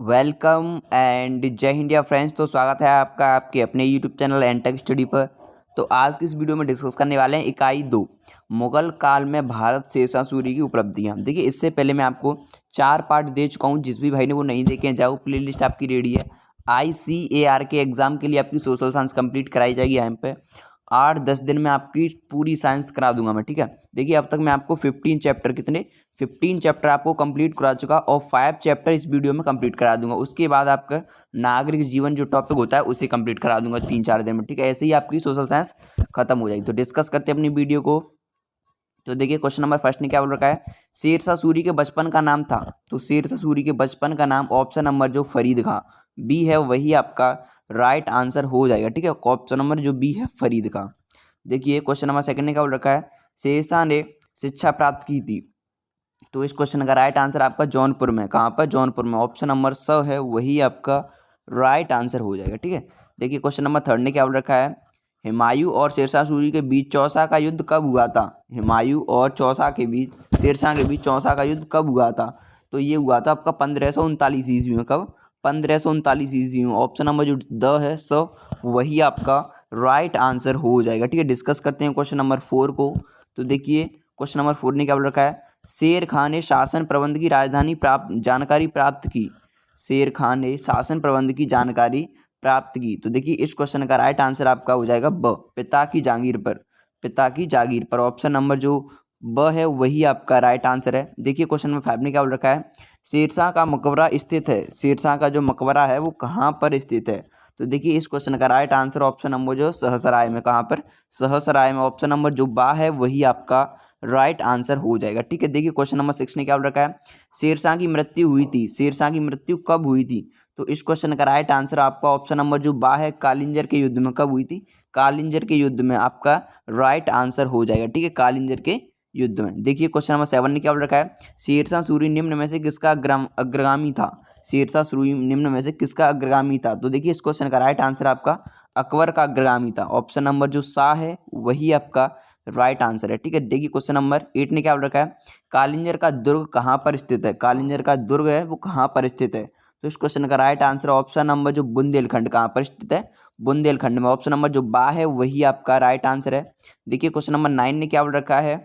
Welcome and जय Hind dear friends. तो स्वागत है आपका आपके अपने यूट्यूब चैनल एनटेक स्टडी पर। तो आज की इस वीडियो में डिस्कस करने वाले हैं इकाई 2 मुगल काल में भारत शेरशाह सूरी की उपलब्धियां। देखिए, इससे पहले मैं आपको 4 पार्ट दे चुका हूं। जिस भी भाई ने वो नहीं देखे हैं, जाओ प्लेलिस्ट आपकी रेडी है। ICAR के एग्जाम के लिए आपकी सोशल साइंस कंप्लीट कराई जाएगी। यहाँ पे 8-10 दिन में आपकी पूरी साइंस करा दूंगा मैं, ठीक है। देखिए, अब तक मैं आपको 15 चैप्टर आपको कंप्लीट करा चुका और 5 चैप्टर इस वीडियो में कंप्लीट करा दूंगा। उसके बाद आपका नागरिक जीवन जो टॉपिक होता है उसे कंप्लीट करा दूंगा 3-4 दिन में, ठीक है। ऐसे ही आपकी सोशल साइंस खत्म हो जाएगी। तो डिस्कस करते हैं अपनी वीडियो को। तो देखिए, क्वेश्चन नंबर फर्स्ट ने क्या बोल रखा है, शेरशाह सूरी के बचपन का नाम था। तो शेरशाह सूरी के बचपन का नाम ऑप्शन नंबर जो फरीद खां बी है वही आपका राइट आंसर हो जाएगा, ठीक है। ऑप्शन नंबर जो बी है फरीद खां। देखिए, क्वेश्चन नंबर सेकंड ने क्या बोल रखा है, शेरशाह ने शिक्षा प्राप्त की थी। तो इस क्वेश्चन का राइट आंसर आपका जौनपुर में। कहाँ पर? जौनपुर में। ऑप्शन नंबर स है वही आपका राइट आंसर हो जाएगा, ठीक है। देखिए, क्वेश्चन नंबर थर्ड ने क्या बोल रखा है, हुमायूं और शेरशाह सूरी के बीच चौसा का युद्ध कब हुआ था। हुमायूं और शेरशाह के बीच चौसा का युद्ध कब हुआ था। तो ये हुआ था आपका 1539 ईस्वी में। कब? 1539 ईस्वी में। ऑप्शन नंबर जो द है स वही आपका राइट आंसर हो जाएगा, ठीक है। डिस्कस करते हैं क्वेश्चन नंबर 4 को। तो देखिए, क्वेश्चन नंबर 4 ने क्या बोल रखा है, शेर खान ने शासन प्रबंध की जानकारी प्राप्त की। शेर खान ने शासन प्रबंध की जानकारी प्राप्त की। तो देखिए, इस क्वेश्चन का राइट आंसर आपका हो जाएगा ब, पिता की जागीर पर। ऑप्शन नंबर जो ब है वही आपका राइट आंसर है। देखिए, क्वेश्चन नंबर 5 ने क्या बोल रखा है, शेरशाह का मकबरा स्थित है। शेरशाह का जो मकबरा है वो कहाँ पर स्थित है। तो देखिए, इस क्वेश्चन का राइट आंसर ऑप्शन नंबर जो सहसराय में। कहाँ पर? सहसराय में। ऑप्शन नंबर जो बा है वही आपका राइट आंसर हो जाएगा, ठीक है। देखिए, क्वेश्चन नंबर 6 ने क्या बोल रखा है, शेरशाह की मृत्यु हुई थी। शेरशाह की मृत्यु कब हुई थी। तो इस क्वेश्चन का राइट आंसर आपका ऑप्शन नंबर जो बा है कालिंजर के युद्ध में। कब हुई थी? कालिंजर के युद्ध में आपका राइट आंसर हो जाएगा, ठीक है। कालिंजर के युद्ध में। देखिए, क्वेश्चन नंबर 7 ने क्या बोल रखा है, शेरशाह सूरी निम्न में से किसका अग्रगामी था। शेरशाह सूरी निम्न में से किसका अग्रगामी था। तो देखिए, इस क्वेश्चन का राइट आंसर आपका अकबर का अग्रगामी था। ऑप्शन नंबर जो सा है वही आपका राइट आंसर है, ठीक है। देखिए, क्वेश्चन नंबर 8 ने क्या बोल रखा है, कालिंजर का दुर्ग कहाँ पर स्थित है। कालिंजर का दुर्ग है वो कहाँ पर स्थित है। तो इस क्वेश्चन का राइट आंसर ऑप्शन नंबर जो बुंदेलखंड। कहाँ पर स्थित है? बुंदेलखंड में। ऑप्शन नंबर जो बा है वही आपका राइट आंसर है। देखिए, क्वेश्चन नंबर 9 ने क्या बोल रखा है,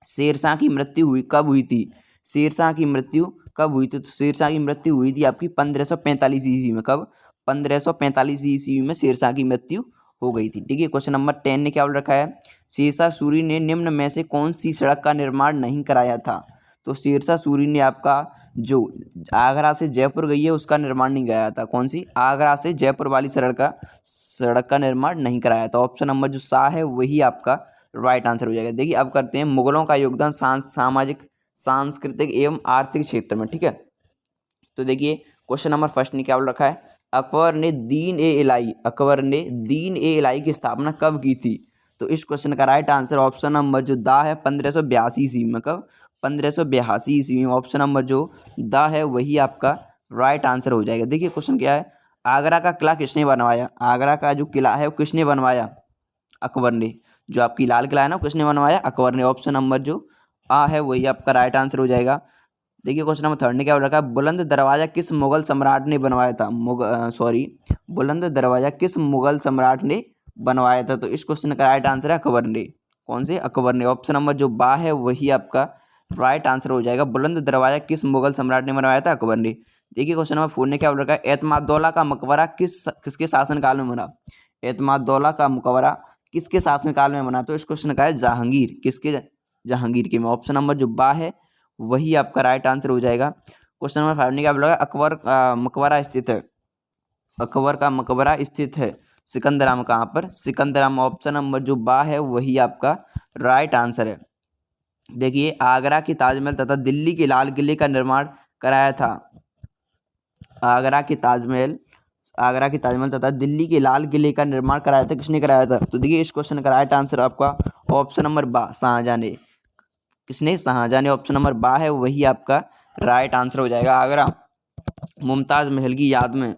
शेरशाह की मृत्यु कब हुई थी। शेरशाह की मृत्यु कब हुई थी। तो शेरशाह की मृत्यु हुई थी आपकी 1545 ईस्वी में। कब? 1545 ईस्वी में शेरशाह की मृत्यु हो गई थी, ठीक है। क्वेश्चन नंबर 10 ने क्या बोल रखा है, शेरशाह सूरी ने निम्न में से कौन सी सड़क का निर्माण नहीं कराया था। तो शेरशाह सूरी ने आपका जो आगरा से जयपुर गई है उसका निर्माण नहीं कराया था। कौन सी? आगरा से जयपुर वाली सड़क का निर्माण नहीं कराया था। ऑप्शन नंबर जो सा है वही आपका राइट आंसर हो जाएगा। देखिए, अब करते हैं मुगलों का योगदान सामाजिक, सांस्कृतिक एवं आर्थिक क्षेत्र में, ठीक है। तो देखिए, क्वेश्चन नंबर फर्स्ट ने क्या बोल रखा है, अकबर ने दीन ए इलाही की स्थापना कब की थी। तो इस क्वेश्चन का राइट आंसर ऑप्शन नंबर जो दा है 1582 ईस्वी में। कब? 1582 ईस्वी में। ऑप्शन नंबर जो दा है वही आपका राइट आंसर हो जाएगा। देखिए, क्वेश्चन क्या है, आगरा का किला किसने बनवाया। आगरा का जो किला है वो किसने बनवाया? अकबर ने। जो आपकी लाल किला है ना किसने बनवाया? अकबर ने। ऑप्शन नंबर जो आ है वही आपका राइट आंसर हो जाएगा। देखिए, क्वेश्चन नंबर 3 ने क्या बोल रखा है, बुलंद दरवाजा किस मुगल सम्राट ने बनवाया था। बुलंद दरवाजा किस मुगल सम्राट ने बनवाया था। तो इस क्वेश्चन का राइट आंसर है अकबर ने। कौन से? अकबर ने। ऑप्शन नंबर जो बा है वही आपका राइट आंसर हो जाएगा। बुलंद दरवाजा किस मुगल सम्राट ने बनवाया था? अकबर ने। देखिए, क्वेश्चन नंबर 4 ने क्या बोल रखा है, एतमादौला का मकबरा किसके शासनकाल में बना। एतमादौला का मकबरा किसके शासनकाल में बना। तो इस क्वेश्चन का है जहांगीर। किसके? जहांगीर के में। ऑप्शन नंबर जो बा है वही आपका राइट आंसर हो जाएगा। क्वेश्चन नंबर 5 ने क्या बोला, अकबर मकबरा स्थित है। अकबर का मकबरा स्थित है सिकंदरा में। कहाँ पर? सिकंदरा में। ऑप्शन नंबर जो बा है वही आपका राइट आंसर है। देखिए, आगरा की ताजमहल तथा दिल्ली के लाल किले का निर्माण कराया था। आगरा की ताजमहल तथा दिल्ली के लाल किले का निर्माण कराया था। किसने कराया था। तो देखिए, इस क्वेश्चन का राइट आंसर आपका ऑप्शन नंबर बा, शाहजहां ने। किसने? शाहजहां ने। ऑप्शन नंबर बा है वही आपका राइट आंसर हो जाएगा। आगरा मुमताज महल की याद में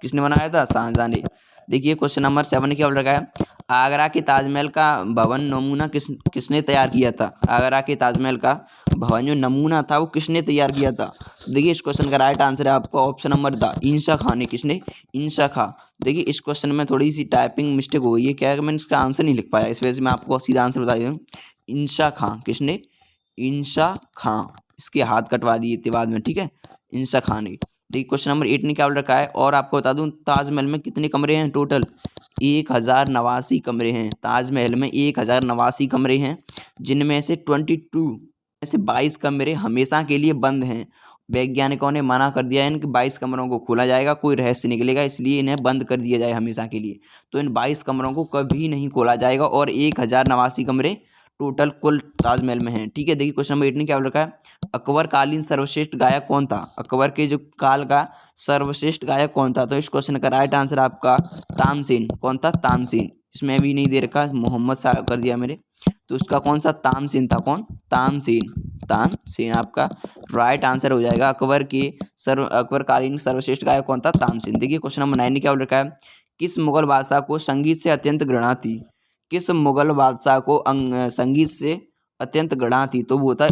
किसने बनाया था? शाहजहां ने। देखिए, क्वेश्चन नंबर 7 क्या बोल रखा है, आगरा के ताजमहल का भवन नमूना किसने तैयार किया था? आगरा के ताजमहल का भवन जो नमूना था वो किसने तैयार किया था? देखिए इस क्वेश्चन का राइट आंसर है आपका ऑप्शन नंबर द इंशा खां ने। किसने? इंशा खां। देखिए इस क्वेश्चन में थोड़ी सी टाइपिंग मिस्टेक हो गई है, क्या है कि मैंने इसका आंसर नहीं लिख पाया, इस वजह से मैं आपको सीधा आंसर बता दूँ। इंशा खां। किसने? इंशा खां। इसके हाथ कटवा दिए थे बाद में, ठीक है, इंशा खां ने। देखिए क्वेश्चन नंबर 8 ने क्या बोल रखा है, और आपको बता दूं ताजमहल में कितने कमरे हैं टोटल? 1089 कमरे हैं। ताजमहल में 1089 कमरे हैं, जिनमें से 22 कमरे हमेशा के लिए बंद हैं। वैज्ञानिकों ने मना कर दिया है इनके 22 कमरों को खोला जाएगा, कोई रहस्य निकलेगा, इसलिए इन्हें बंद कर दिया जाए हमेशा के लिए। तो इन 22 कमरों को कभी नहीं खोला जाएगा, और 1089 कमरे टोटल कुल ताजमहल में हैं, ठीक है। देखिए क्वेश्चन नंबर 8 ने क्या बोल रखा है, अकबर कालीन सर्वश्रेष्ठ गायक कौन था? अकबर के जो काल का सर्वश्रेष्ठ गायक कौन था? तो इस क्वेश्चन का राइट आंसर आपका तानसेन। कौन था? तानसेन। इसमें अभी नहीं दे रखा, मोहम्मद शाह कर दिया मेरे, तो उसका कौन सा? तानसेन था। कौन? तानसेन। तानसेन आपका राइट आंसर हो जाएगा। अकबर कालीन सर्वश्रेष्ठ गायक कौन था? तानसेन। देखिए क्वेश्चन नंबर 9 ने क्या बोल रखा है, किस मुगल बादशाह को संगीत से अत्यंत घृणा थी? किस मुगल बादशाह को संगीत से अत्यंत घृणा थी? तो वो होता है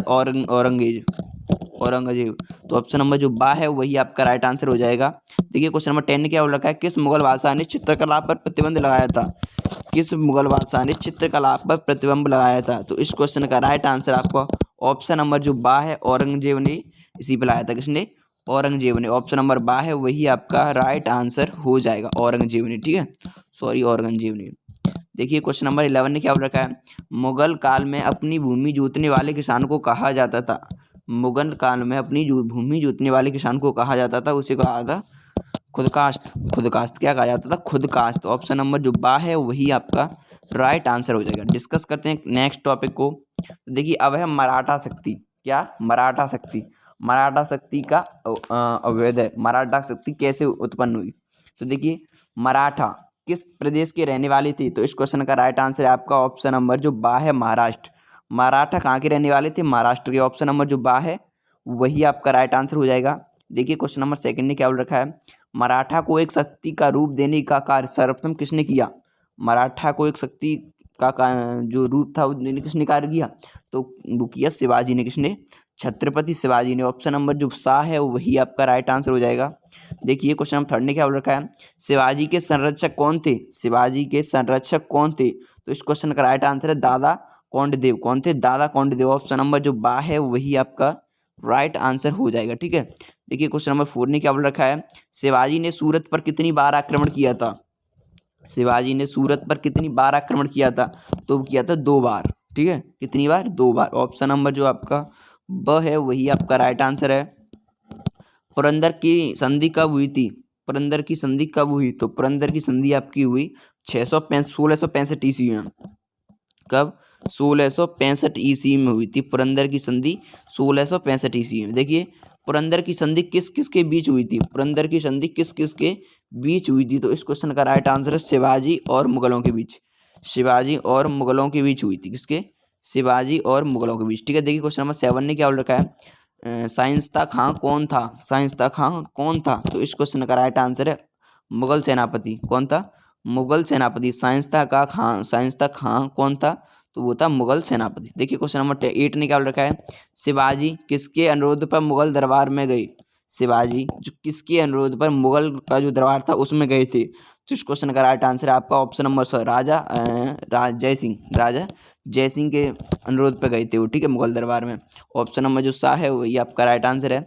औरंगजेब। तो ऑप्शन नंबर जो बा है वही आपका राइट आंसर हो जाएगा। देखिए क्वेश्चन नंबर 10 ने क्या बोल रखा है, किस मुगल बादशाह ने चित्रकला पर प्रतिबंध लगाया था? किस मुगल बादशाह ने चित्रकला पर प्रतिबंध लगाया था? तो इस क्वेश्चन का राइट आंसर आपका ऑप्शन नंबर जो बा है, औरंगजेब ने इसी पर लगाया था। किसने? औरंगजेब ने। ऑप्शन नंबर बा है वही आपका राइट आंसर हो जाएगा, औरंगजेब ने, ठीक है, सॉरी औरंगजेब ने। देखिए क्वेश्चन नंबर 11 ने क्या बोल रखा है, मुगल काल में अपनी भूमि जोतने वाले किसान को कहा जाता था? मुगल काल में अपनी भूमि जोतने वाले किसान को कहा जाता था, उसे कहा था खुदकाश्त। खुदकाश्त क्या कहा जाता था? खुदकाश्त। ऑप्शन नंबर जो बा है वही आपका राइट आंसर हो जाएगा। डिस्कस करते हैं नेक्स्ट टॉपिक को। देखिए अब है मराठा शक्ति। क्या? मराठा शक्ति। मराठा शक्ति का अवैध है। मराठा शक्ति कैसे उत्पन्न हुई? तो देखिए मराठा किस प्रदेश के रहने वाले थे? तो इस क्वेश्चन का राइट आंसर है आपका ऑप्शन नंबर जो बा है, महाराष्ट्र। मराठा कहाँ के रहने वाले थे? महाराष्ट्र के। ऑप्शन नंबर जो बा है वही आपका राइट आंसर हो जाएगा। देखिए क्वेश्चन नंबर 2 ने क्या बोल रखा है, मराठा को एक शक्ति का रूप देने का कार्य सर्वप्रथम किसने किया? मराठा को एक शक्ति का जो रूप था वो देने किसने कार्य किया? तो वो किया शिवाजी ने। किसने? छत्रपति शिवाजी ने। ऑप्शन नंबर जो सा है वही आपका राइट आंसर हो जाएगा। देखिए क्वेश्चन नंबर 3 ने क्या बोल रखा है, शिवाजी के संरक्षक कौन थे? शिवाजी के संरक्षक कौन थे? तो इस क्वेश्चन का राइट आंसर है दादा कौंडदेव। कौन थे? दादा कौंडदेव। ऑप्शन नंबर जो बा है वही आपका राइट आंसर हो जाएगा, ठीक है। देखिए क्वेश्चन नंबर 4 ने क्या बोल रखा है, शिवाजी ने सूरत पर कितनी बार आक्रमण किया था? शिवाजी ने सूरत पर कितनी बार आक्रमण किया था? तो किया था 2 बार, ठीक है। कितनी बार? 2 बार। ऑप्शन नंबर जो आपका ब है वही आपका राइट आंसर है। पुरंदर की संधि कब हुई थी? पुरंदर की संधि कब हुई? तो पुरंदर की संधि आपकी हुई 1665 ईस्वी में। कब? 1665 ईस्वी में हुई थी पुरंदर की संधि, 1665 ईस्वी में। देखिए पुरंदर की संधि किस किस के बीच हुई थी? पुरंदर की संधि किस किस के बीच हुई थी? तो इस क्वेश्चन का राइट आंसर है शिवाजी और मुगलों के बीच। शिवाजी और मुगलों के बीच हुई थी। किसके? शिवाजी और मुगलों के बीच, ठीक है। देखिए क्वेश्चन नंबर 7 ने क्या बोल रखा है, शाइस्ता खां कौन था? शाइस्ता खां कौन था? तो इस क्वेश्चन का राइट आंसर है मुगल सेनापति। कौन था? मुगल सेनापति। शाइस्ता खां कौन था? तो वो था मुगल सेनापति। देखिए क्वेश्चन नंबर 8 ने क्या बोल रखा है, शिवाजी किसके अनुरोध पर मुगल दरबार में गए? शिवाजी जो किसके अनुरोध पर मुगल का जो दरबार था उसमें गए थे? तो इस क्वेश्चन का राइट आंसर है आपका ऑप्शन नंबर जय सिंह। राजा जय सिंह के अनुरोध पर गए थे वो, ठीक है, मुगल दरबार में। ऑप्शन नंबर जो सा है वही आपका राइट आंसर है।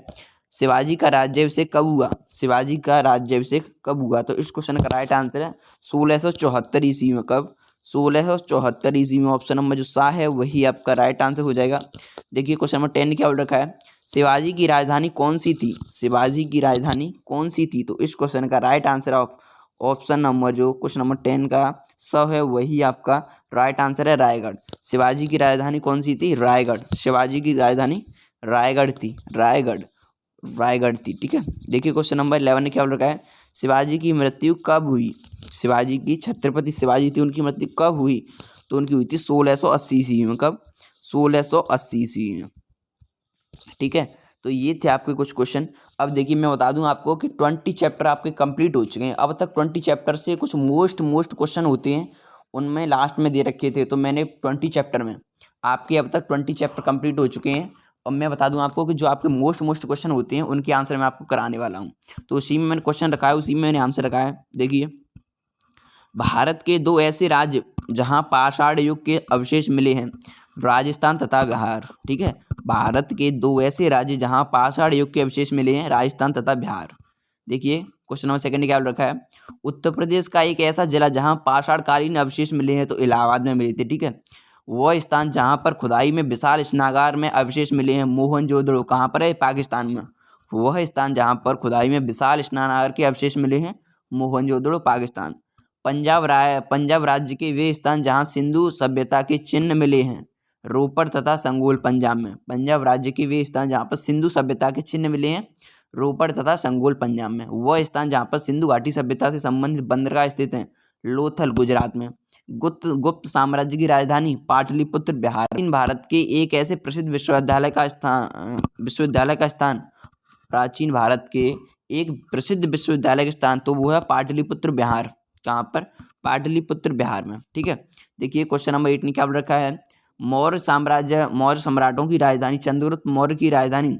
शिवाजी का राज्याभिषेक कब हुआ? शिवाजी का राज्याभिषेक कब हुआ? तो इस क्वेश्चन का राइट आंसर है 1674 ईस्वी में। कब? 1674 ईस्वी में। ऑप्शन नंबर जो सा है वही आपका राइट आंसर हो जाएगा। देखिए क्वेश्चन नंबर 10 क्या बोल रखा है, शिवाजी की राजधानी कौन सी थी? शिवाजी की राजधानी कौन सी थी? तो इस क्वेश्चन का राइट आंसर ऑप्शन नंबर जो क्वेश्चन नंबर 10 का स है वही आपका राइट आंसर है, रायगढ़। शिवाजी की राजधानी कौन सी थी? रायगढ़। शिवाजी की राजधानी रायगढ़ थी। रायगढ़ थी, ठीक है। देखिए क्वेश्चन नंबर 11 ने क्या बोल रखा है, शिवाजी की मृत्यु कब हुई? शिवाजी की, छत्रपति शिवाजी थी, उनकी मृत्यु कब हुई? तो उनकी हुई थी 1680 ईस्वी में। कब? 1680 ईस्वी में, ठीक है। तो ये थे आपके कुछ क्वेश्चन। अब देखिए मैं बता दूं आपको कि 20 चैप्टर आपके कंप्लीट हो चुके हैं। अब तक 20 चैप्टर से कुछ मोस्ट क्वेश्चन होते हैं उनमें लास्ट में दे रखे थे, तो मैंने 20 चैप्टर में आपके अब तक 20 चैप्टर कंप्लीट हो चुके हैं। और मैं बता दूं आपको कि जो आपके मोस्ट क्वेश्चन होते हैं उनके आंसर मैं आपको कराने वाला हूं। तो उसी में मैंने क्वेश्चन रखा है, उसी में मैंने आंसर रखा है। देखिए, भारत के दो ऐसे राज्य जहां पाषाण युग के अवशेष मिले हैं, राजस्थान तथा बिहार। ठीक है, भारत के दो ऐसे राज्य जहां पाषाण युग के अवशेष मिले हैं, राजस्थान तथा बिहार। देखिए, क्वेश्चन नंबर सेकंड क्या रखा है, उत्तर प्रदेश का एक ऐसा जिला जहां पाषाणकालीन अवशेष मिले हैं, तो इलाहाबाद में मिले थे। ठीक है, वह स्थान जहां पर खुदाई में विशाल स्नागार में अवशेष मिले हैं, मोहनजोदड़ो। कहाँ पर है? पाकिस्तान में। वह स्थान जहां पर खुदाई में विशाल स्नागार के अवशेष मिले हैं, मोहनजोदड़ो, पाकिस्तान। पंजाब राज्य के वे स्थान जहां सिंधु सभ्यता के चिन्ह मिले हैं, रोपड़ तथा संगोल, पंजाब में। पंजाब राज्य के वे स्थान जहां पर सिंधु सभ्यता के चिन्ह मिले हैं, रोपड़ तथा संगोल, पंजाब में। वह स्थान जहां पर सिंधु घाटी सभ्यता से संबंधित बंदरगाह स्थित हैं, लोथल, गुजरात में। गुप्त साम्राज्य की राजधानी पाटलिपुत्र, बिहार। भारत के एक ऐसे प्रसिद्ध विश्वविद्यालय का स्थान प्राचीन भारत के एक प्रसिद्ध विश्वविद्यालय का स्थान, तो वो है पाटलिपुत्र, बिहार। कहाँ पर? पाटलिपुत्र, बिहार में। ठीक है, देखिए क्वेश्चन नंबर 8 ने क्या रखा है, मौर्य सम्राटों की राजधानी, चंद्रगुप्त मौर्य की राजधानी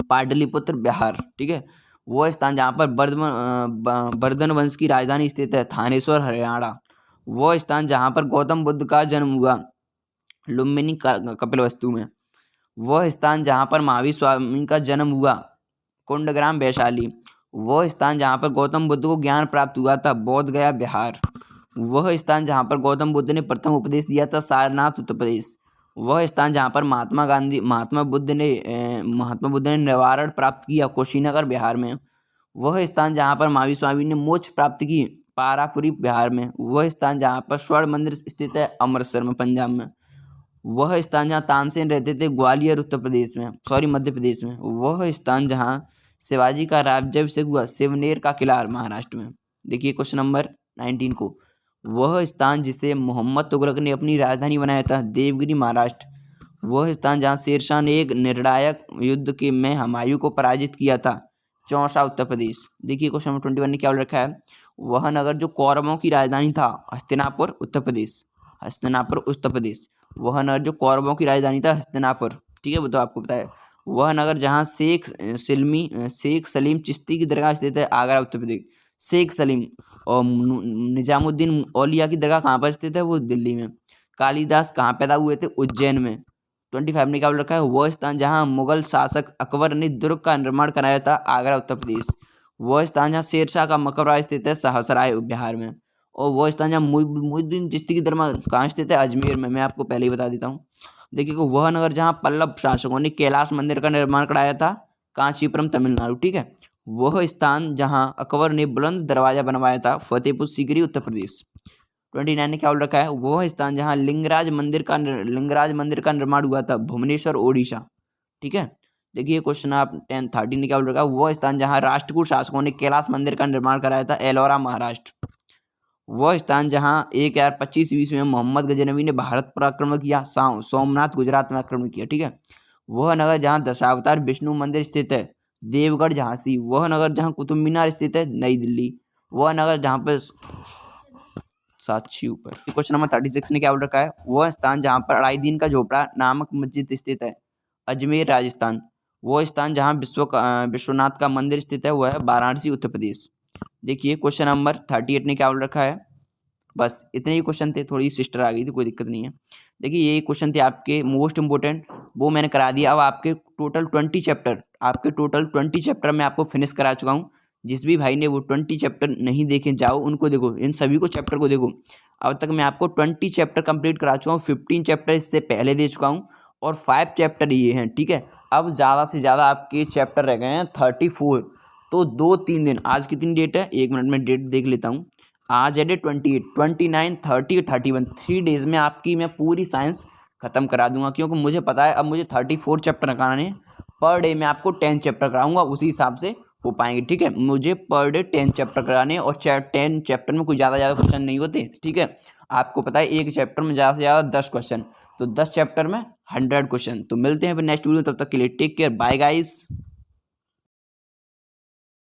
पाटलिपुत्र, बिहार। ठीक है, वो स्थान जहाँ पर वर्धन वंश की राजधानी स्थित है, थानेश्वर, हरियाणा। वो स्थान जहाँ पर गौतम बुद्ध का जन्म हुआ, लुम्बिनी, कपिलवस्तु में। वह स्थान जहाँ पर महावीर स्वामी का जन्म हुआ, कुंडग्राम, वैशाली। वह स्थान जहाँ पर गौतम बुद्ध को ज्ञान प्राप्त हुआ था, बोध गया, बिहार। वह स्थान जहाँ पर गौतम बुद्ध ने प्रथम उपदेश दिया था, सारनाथ, उत्तर प्रदेश। वह स्थान जहाँ पर महात्मा बुद्ध ने निवारण प्राप्त किया, कुशीनगर, बिहार में। वह स्थान जहाँ पर महावीर स्वामी ने मोक्ष प्राप्त की, पारापुरी, बिहार में। वह स्थान जहाँ पर स्वर्ण मंदिर स्थित है, अमृतसर में, पंजाब में। वह स्थान जहाँ तानसेन रहते थे, ग्वालियर, मध्य प्रदेश में। वह स्थान जहाँ शिवाजी का राज्याभिषेक हुआ, शिवनेर का किला, महाराष्ट्र में। देखिए क्वेश्चन नंबर 19 को, वह स्थान जिसे मोहम्मद तुगलक ने अपनी राजधानी बनाया था, देवगिरी, महाराष्ट्र। वह स्थान जहाँ शेरशाह ने एक निर्णायक युद्ध में हुमायूं को पराजित किया था, चौसा, उत्तर प्रदेश। देखिए क्वेश्चन नंबर 21 ने क्या रखा है, वह नगर जो कौरवों की राजधानी था, हस्तिनापुर, उत्तर प्रदेश। हस्तिनापुर, उत्तर प्रदेश। वह नगर जो कौरवों की राजधानी था, हस्तिनापुर। ठीक है, वो तो आपको पता है। वह नगर जहाँ शेख सलीम चिश्ती की दरगाह स्थित है, आगरा, उत्तर प्रदेश। शेख सलीम और निजामुद्दीन औलिया की दरगाह कहाँ पर स्थित है, वो दिल्ली में। कालिदास कहाँ पैदा हुए थे, उज्जैन में। 25 ने क्या रखा है, वह स्थान जहाँ मुगल शासक अकबर ने दुर्ग का निर्माण कराया था, आगरा, उत्तर प्रदेश। वह स्थान जहाँ शेरशाह का मकबरा स्थित है, सहसराय, बिहार में। और वह स्थान जहाँ मुइनुद्दीन चिश्ती की दरगाह कहाँ स्थित है, अजमेर में। मैं आपको पहले ही बता देता हूँ। देखिए वह नगर जहाँ पल्लव शासकों ने कैलाश मंदिर का निर्माण कराया था, कांचीपुरम, तमिलनाडु। ठीक है, वह स्थान जहाँ अकबर ने बुलंद दरवाजा बनवाया था, फतेहपुर सीकरी, उत्तर प्रदेश। 29 ने क्या रखा है, वह स्थान जहाँ लिंगराज मंदिर का निर्माण हुआ था, भुवनेश्वर, ओडिशा। ठीक है, देखिए क्वेश्चन आप 13 ने क्या रखा, वह स्थान जहाँ राष्ट्रकूट शासकों ने कैलाश मंदिर का निर्माण कराया था, एलोरा, महाराष्ट्र। वह स्थान जहाँ 1025 ईस्वी में मोहम्मद गजनवी ने भारत पर आक्रमण किया, सोमनाथ, गुजरात में आक्रमण किया। ठीक है, वह नगर जहाँ दशावतार विष्णु मंदिर स्थित है, देवगढ़, झांसी। वह नगर जहाँ कुतुब मीनार स्थित है, नई दिल्ली। वह नगर जहाँ पर साक्षी ऊपर। क्वेश्चन नंबर 36 ने क्या बोल रखा है, वह स्थान जहाँ पर अलाउद्दीन का झोपड़ा नामक मस्जिद स्थित है, अजमेर, राजस्थान। वह स्थान जहाँ विश्वनाथ का मंदिर स्थित है, वह है वाराणसी, उत्तर प्रदेश। देखिए क्वेश्चन नंबर 38 ने क्या बोल रखा है, बस इतने ही क्वेश्चन थे, थोड़ी सिस्टर आ गई थी, कोई दिक्कत नहीं है। देखिए ये क्वेश्चन थे आपके मोस्ट इंपोर्टेंट, वो मैंने करा दिया। अब आपके टोटल 20 चैप्टर मैं आपको फिनिश करा चुका हूँ। जिस भी भाई ने वो 20 चैप्टर नहीं देखे, जाओ उनको देखो, इन सभी को चैप्टर को देखो। अब तक मैं आपको 20 चैप्टर कंप्लीट करा चुका हूँ, 15 चैप्टर इससे पहले दे चुका हूँ और 5 चैप्टर ये हैं। ठीक है, अब ज़्यादा से ज़्यादा आपके चैप्टर रह गए हैं 34। तो 2-3 दिन, आज कितनी डेट है, 1 मिनट में डेट देख लेता हूँ। आज है डेट 28, 29, 30 और 31। 3 डेज़ में आपकी मैं पूरी साइंस ख़त्म करा दूंगा, क्योंकि मुझे पता है अब मुझे 34 चैप्टर कराने हैं। पर डे मैं आपको 10 चैप्टर कराऊंगा, उसी हिसाब से हो पाएंगे। ठीक है, मुझे पर डे 10 चैप्टर कराने और 10 चैप्टर में कुछ ज़्यादा क्वेश्चन नहीं होते। ठीक है, आपको पता है एक चैप्टर में ज़्यादा से ज़्यादा 10 क्वेश्चन, तो 10 चैप्टर में 100 क्वेश्चन। तो मिलते हैं फिर नेक्स्ट वीडियो, तब तक के लिए टेक केयर, बाय गाइस।